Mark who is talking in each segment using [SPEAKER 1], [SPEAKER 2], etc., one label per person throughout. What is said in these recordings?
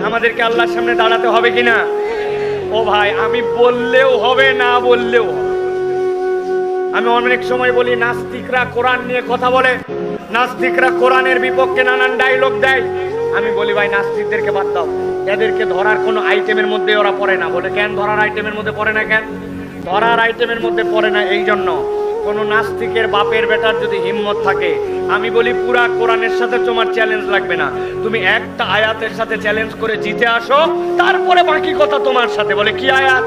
[SPEAKER 1] আমাদেরকে আল্লাহর সামনে দাঁড়াতে হবে কিনা? ও ভাই, আমি বললেও হবে, না বললেও হবে। আমি অনেক সময় বলি, নাস্তিকরা কোরআন নিয়ে কথা বলে, নাস্তিকরা কোরআনের বিপক্ষে নানান ডায়লগ দেয়। আমি বলি ভাই, নাস্তিকদেরকে বাদ দাও, এদেরকে ধরার কোনো আইটেমের মধ্যে ওরা পড়ে না। বলে কেন ধরার আইটেমের মধ্যে পড়ে না? কেন ধরার আইটেমের মধ্যে পড়ে না? এই জন্য, কোন নাস্তিকের বাপের বেটার যদি হিম্মত থাকে, আমি বলি পুরা কোরআনের সাথে তোমার চ্যালেঞ্জ লাগবে না, তুমি একটা আয়াতের সাথে চ্যালেঞ্জ করে জিতে আসো, তারপরে বাকি কথা তোমার সাথে। বলে কি আয়াত?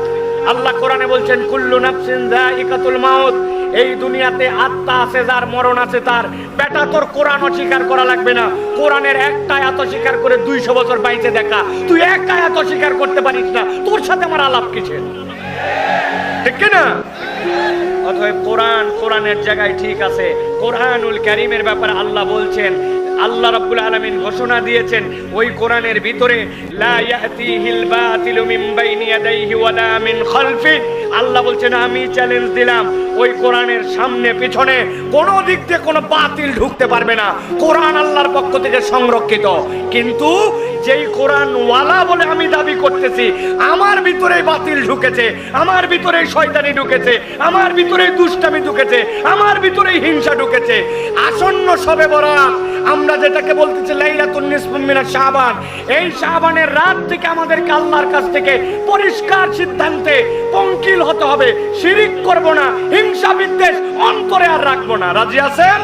[SPEAKER 1] আল্লাহ কোরআনে বলছেন, কুল্লু নাফসিন যায়িকাতুল মাউত, এই দুনিয়াতে আত্মা আছে যার, মরণ আছে তার। বেটা, তোর কোরআন অস্বীকার করা লাগবে না, কোরআনের একটা আয়াত অস্বীকার করে 200 বছর বাইতে দেখা। তুই এক আয়াত অস্বীকার করতে পারিস না, তোর সাথে আমার আলাপ কিসের? ঠিক না? অতএব কোরআনের জায়গায় ঠিক আছে। কোরআনুল কারীমের ব্যাপারে আল্লাহ বলছেন, আল্লাহ রাব্বুল আলামিন ঘোষণা দিয়েছেন ওই কোরআনের ভিতরে, লা ইয়াতিহিল বাতিলু মিন বাইনি ইয়াদাইহি ওয়ালা মিন খালফি। আল্লাহ বলছেন, আমি চ্যালেঞ্জ দিলাম, ওই কোরআনের সামনে পিছনে কোন দিক দিয়ে কোনো বাতিল ঢুকতে পারবে না। কোরআন আল্লাহর পক্ষ থেকে সংরক্ষিত। কিন্তু যেই কোরআন ওয়ালা বলে আমি দাবি করতেছি, আমার ভিতরে বাতিল ঢুকেছে, আমার ভিতরে শয়তানি ঢুকেছে, আমার ভিতরে দুষ্টামি ঢুকেছে, আমার ভিতরে হিংসা ঢুকেছে। আসন্ন শবে বরাত, আমরা যেটাকে বলতেছি লাইলাতুন নিসফু মিনাশ শাবান, এই শাবানের রাত থেকে আমাদেরকে আল্লাহর কাছ থেকে পরিষ্কার সিদ্ধান্তে পঙ্কিল হতে হবে। শিরিক করব না, হিংসা বিদ্বেষ অন্তরে আর রাখবো না। রাজি আছেন?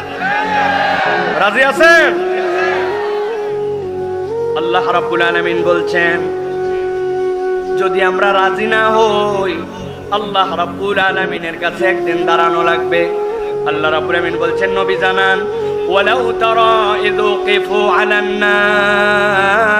[SPEAKER 1] রাজি আছেন? আল্লাহ রাব্বুল আলামিন বলছেন, যদি আমরা রাজি না হই, আল্লাহ রাব্বুল আলামিনের কাছে একদিন দাঁড়ানো লাগবে। আল্লাহ রাব্বুল আলামিন বলছেন, নবী জানান, ওয়ালাউ তারা ইযু কিফু আলান নার।